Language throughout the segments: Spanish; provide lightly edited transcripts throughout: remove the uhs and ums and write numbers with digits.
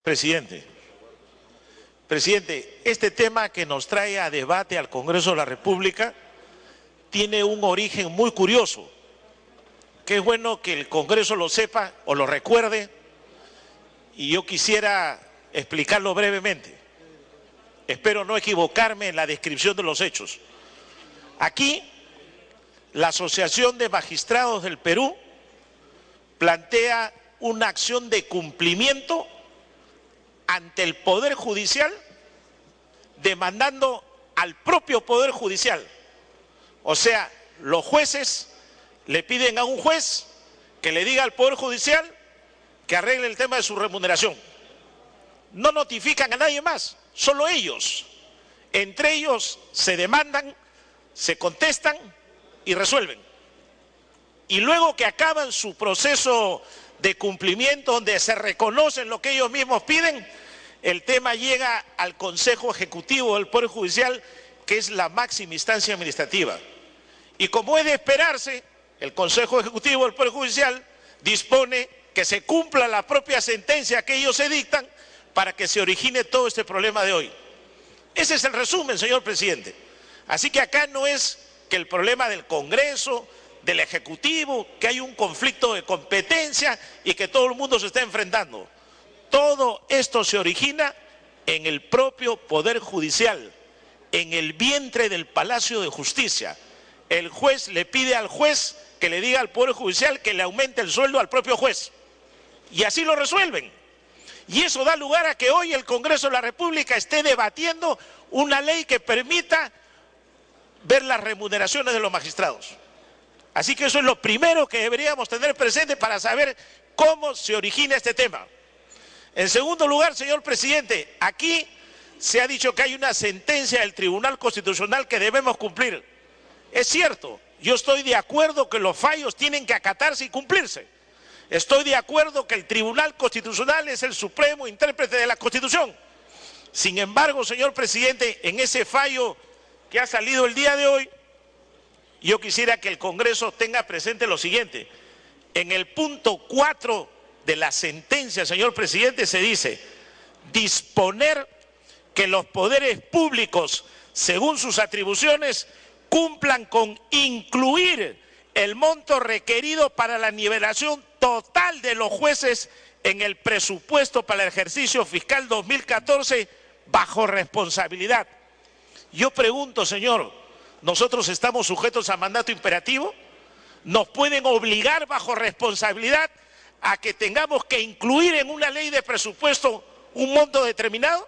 Presidente, este tema que nos trae a debate al Congreso de la República tiene un origen muy curioso, que es bueno que el Congreso lo sepa o lo recuerde, y yo quisiera explicarlo brevemente. Espero no equivocarme en la descripción de los hechos. Aquí, la Asociación de Magistrados del Perú plantea una acción de cumplimiento ante el Poder Judicial, demandando al propio Poder Judicial. O sea, los jueces le piden a un juez que le diga al Poder Judicial que arregle el tema de su remuneración. No notifican a nadie más, solo ellos. Entre ellos se demandan, se contestan y resuelven. Y luego que acaban su proceso de cumplimiento, donde se reconocen lo que ellos mismos piden, el tema llega al Consejo Ejecutivo del Poder Judicial, que es la máxima instancia administrativa. Y como es de esperarse, el Consejo Ejecutivo del Poder Judicial dispone que se cumpla la propia sentencia que ellos edictan para que se origine todo este problema de hoy. Ese es el resumen, señor presidente. Así que acá no es que el problema del Congreso, del Ejecutivo, que hay un conflicto de competencia y que todo el mundo se está enfrentando. Todo esto se origina en el propio Poder Judicial, en el vientre del Palacio de Justicia. El juez le pide al juez que le diga al Poder Judicial que le aumente el sueldo al propio juez. Y así lo resuelven. Y eso da lugar a que hoy el Congreso de la República esté debatiendo una ley que permita ver las remuneraciones de los magistrados. Así que eso es lo primero que deberíamos tener presente para saber cómo se origina este tema. En segundo lugar, señor presidente, aquí se ha dicho que hay una sentencia del Tribunal Constitucional que debemos cumplir. Es cierto, yo estoy de acuerdo que los fallos tienen que acatarse y cumplirse. Estoy de acuerdo que el Tribunal Constitucional es el supremo intérprete de la Constitución. Sin embargo, señor presidente, en ese fallo que ha salido el día de hoy, yo quisiera que el Congreso tenga presente lo siguiente. En el punto 4 de la sentencia, señor presidente, se dice: disponer que los poderes públicos, según sus atribuciones, cumplan con incluir el monto requerido para la nivelación total de los jueces en el presupuesto para el ejercicio fiscal 2014 bajo responsabilidad. Yo pregunto, señor, ¿nosotros estamos sujetos a mandato imperativo? ¿Nos pueden obligar bajo responsabilidad a que tengamos que incluir en una ley de presupuesto un monto determinado?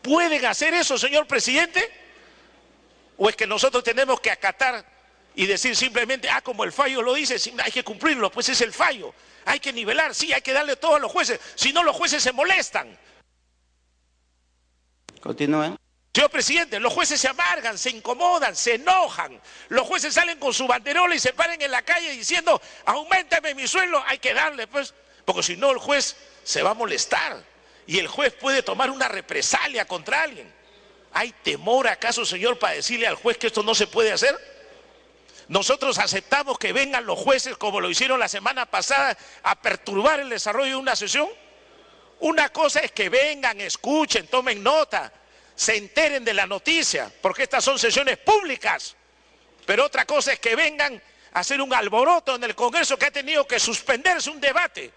¿Pueden hacer eso, señor presidente? ¿O es que nosotros tenemos que acatar y decir simplemente, como el fallo lo dice, hay que cumplirlo, pues es el fallo, hay que nivelar, sí, hay que darle todo a los jueces, si no los jueces se molestan? Continúen. Señor presidente, los jueces se amargan, se incomodan, se enojan, los jueces salen con su banderola y se paran en la calle diciendo, auméntame mi sueldo, hay que darle, pues, porque si no el juez se va a molestar y el juez puede tomar una represalia contra alguien. ¿Hay temor acaso, señor, para decirle al juez que esto no se puede hacer? Nosotros aceptamos que vengan los jueces, como lo hicieron la semana pasada, a perturbar el desarrollo de una sesión. Una cosa es que vengan, escuchen, tomen nota, se enteren de la noticia, porque estas son sesiones públicas. Pero otra cosa es que vengan a hacer un alboroto en el Congreso, que ha tenido que suspenderse un debate,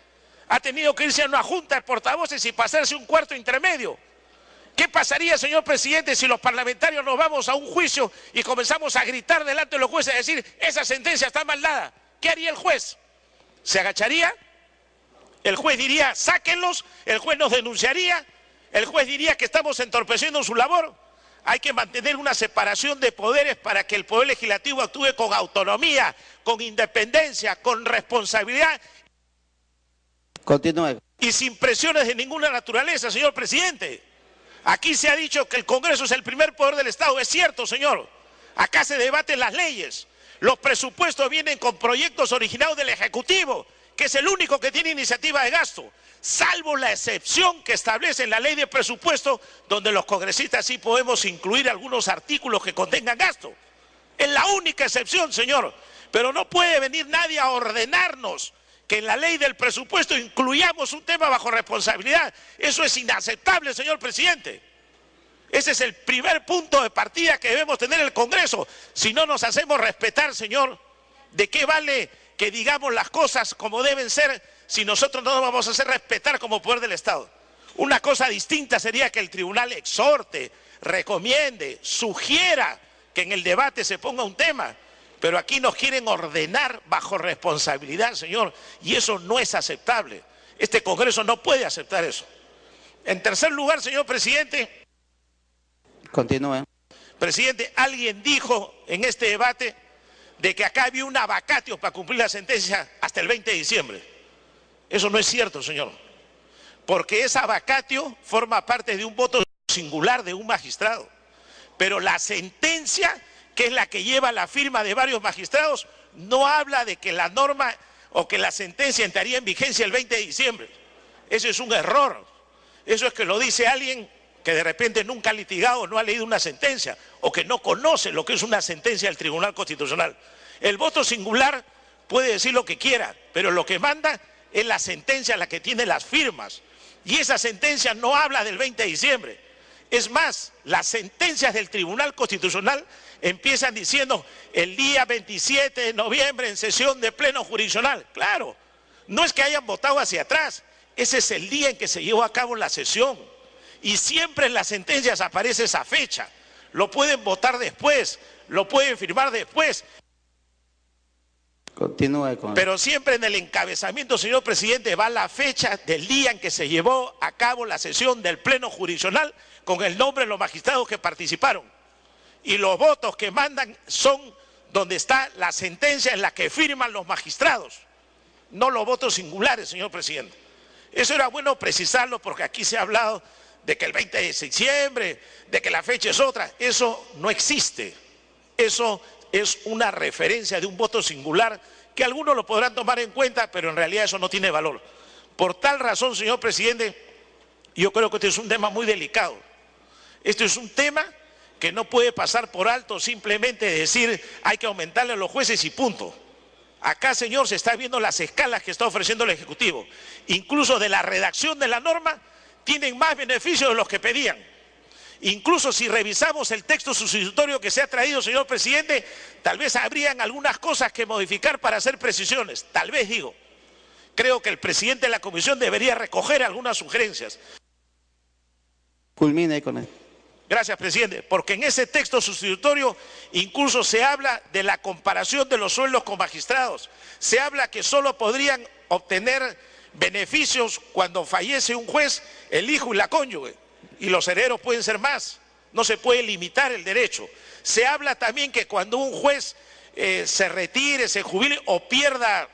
ha tenido que irse a una junta de portavoces y pasarse un cuarto intermedio. ¿Qué pasaría, señor presidente, si los parlamentarios nos vamos a un juicio y comenzamos a gritar delante de los jueces, a decir, esa sentencia está mal dada? ¿Qué haría el juez? ¿Se agacharía? El juez diría, sáquenlos, el juez nos denunciaría, el juez diría que estamos entorpeciendo su labor. Hay que mantener una separación de poderes para que el Poder Legislativo actúe con autonomía, con independencia, con responsabilidad. Continúe. Y sin presiones de ninguna naturaleza, señor presidente. Aquí se ha dicho que el Congreso es el primer poder del Estado. Es cierto, señor. Acá se debaten las leyes. Los presupuestos vienen con proyectos originados del Ejecutivo, que es el único que tiene iniciativa de gasto, salvo la excepción que establece en la ley de presupuesto, donde los congresistas sí podemos incluir algunos artículos que contengan gasto. Es la única excepción, señor. Pero no puede venir nadie a ordenarnos que en la ley del presupuesto incluyamos un tema bajo responsabilidad. Eso es inaceptable, señor presidente. Ese es el primer punto de partida que debemos tener en el Congreso. Si no nos hacemos respetar, señor, ¿de qué vale que digamos las cosas como deben ser si nosotros no nos vamos a hacer respetar como poder del Estado? Una cosa distinta sería que el tribunal exhorte, recomiende, sugiera que en el debate se ponga un tema. Pero aquí nos quieren ordenar bajo responsabilidad, señor, y eso no es aceptable. Este Congreso no puede aceptar eso. En tercer lugar, señor presidente. Continúe. Presidente, alguien dijo en este debate de que acá había una vacatio para cumplir la sentencia hasta el 20 de diciembre. Eso no es cierto, señor, porque esa vacatio forma parte de un voto singular de un magistrado. Pero la sentencia, que es la que lleva la firma de varios magistrados, no habla de que la norma o que la sentencia entraría en vigencia el 20 de diciembre. Eso es un error. Eso es que lo dice alguien que de repente nunca ha litigado, no ha leído una sentencia, o que no conoce lo que es una sentencia del Tribunal Constitucional. El voto singular puede decir lo que quiera, pero lo que manda es la sentencia, la que tiene las firmas. Y esa sentencia no habla del 20 de diciembre. Es más, las sentencias del Tribunal Constitucional empiezan diciendo el día 27 de noviembre en sesión de pleno jurisdiccional. Claro, no es que hayan votado hacia atrás, ese es el día en que se llevó a cabo la sesión. Y siempre en las sentencias aparece esa fecha. Lo pueden votar después, lo pueden firmar después. Continúe con... Pero siempre en el encabezamiento, señor presidente, va la fecha del día en que se llevó a cabo la sesión del pleno jurisdiccional con el nombre de los magistrados que participaron. Y los votos que mandan son donde está la sentencia en la que firman los magistrados, no los votos singulares, señor presidente. Eso era bueno precisarlo porque aquí se ha hablado de que el 20 de diciembre, de que la fecha es otra. Eso no existe. Eso es una referencia de un voto singular que algunos lo podrán tomar en cuenta, pero en realidad eso no tiene valor. Por tal razón, señor presidente, yo creo que este es un tema muy delicado. Este es un tema que no puede pasar por alto simplemente decir hay que aumentarle a los jueces y punto. Acá, señor, se está viendo las escalas que está ofreciendo el Ejecutivo. Incluso de la redacción de la norma tienen más beneficios de los que pedían. Incluso si revisamos el texto sustitutorio que se ha traído, señor presidente, tal vez habrían algunas cosas que modificar para hacer precisiones. Tal vez, digo. Creo que el presidente de la Comisión debería recoger algunas sugerencias. Culmine con él. Gracias, presidente, porque en ese texto sustitutorio incluso se habla de la comparación de los sueldos con magistrados. Se habla que solo podrían obtener beneficios cuando fallece un juez, el hijo y la cónyuge, y los herederos pueden ser más. No se puede limitar el derecho. Se habla también que cuando un juez se retire, se jubile o pierda,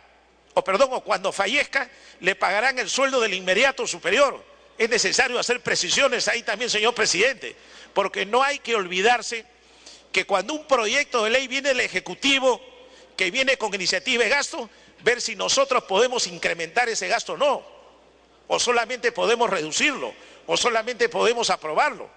o cuando fallezca, le pagarán el sueldo del inmediato superior. Es necesario hacer precisiones ahí también, señor presidente, porque no hay que olvidarse que cuando un proyecto de ley viene del Ejecutivo, que viene con iniciativa de gasto, ver si nosotros podemos incrementar ese gasto o no, o solamente podemos reducirlo, o solamente podemos aprobarlo.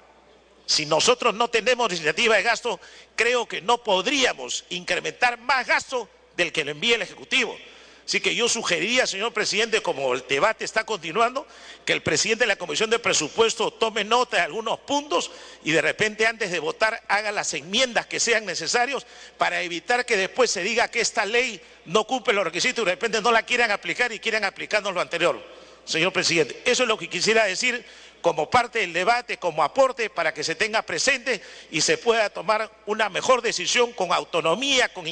Si nosotros no tenemos iniciativa de gasto, creo que no podríamos incrementar más gasto del que lo envíe el Ejecutivo. Así que yo sugeriría, señor presidente, como el debate está continuando, que el presidente de la Comisión de Presupuesto tome nota de algunos puntos y de repente antes de votar haga las enmiendas que sean necesarias para evitar que después se diga que esta ley no cumple los requisitos y de repente no la quieran aplicar y quieran aplicarnos lo anterior. Señor presidente, eso es lo que quisiera decir como parte del debate, como aporte para que se tenga presente y se pueda tomar una mejor decisión con autonomía, con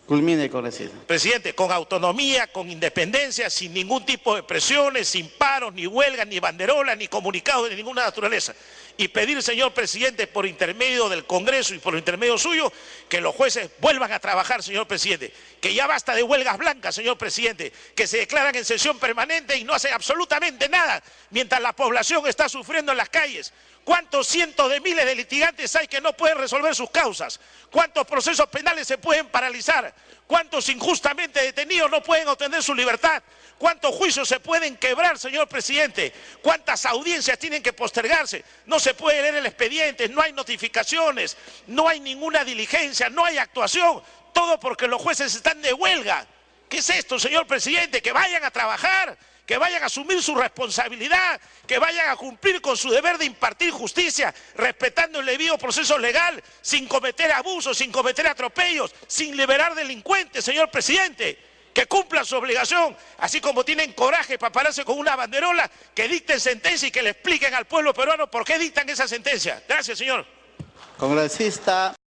Culmine con decir. Presidente, con autonomía, con independencia, sin ningún tipo de presiones, sin paros, ni huelgas, ni banderolas, ni comunicados de ninguna naturaleza. Y pedir, señor presidente, por intermedio del Congreso y por intermedio suyo, que los jueces vuelvan a trabajar, señor presidente. Que ya basta de huelgas blancas, señor presidente, que se declaran en sesión permanente y no hacen absolutamente nada, mientras la población está sufriendo en las calles. ¿Cuántos cientos de miles de litigantes hay que no pueden resolver sus causas? ¿Cuántos procesos penales se pueden paralizar? ¿Cuántos injustamente detenidos no pueden obtener su libertad? ¿Cuántos juicios se pueden quebrar, señor presidente? ¿Cuántas audiencias tienen que postergarse? No se puede leer el expediente, no hay notificaciones, no hay ninguna diligencia, no hay actuación. Todo porque los jueces están de huelga. ¿Qué es esto, señor presidente? Que vayan a trabajar, que vayan a asumir su responsabilidad, que vayan a cumplir con su deber de impartir justicia, respetando el debido proceso legal, sin cometer abusos, sin cometer atropellos, sin liberar delincuentes, señor presidente. Que cumplan su obligación, así como tienen coraje para pararse con una banderola, que dicten sentencia y que le expliquen al pueblo peruano por qué dictan esa sentencia. Gracias, señor. Congresista.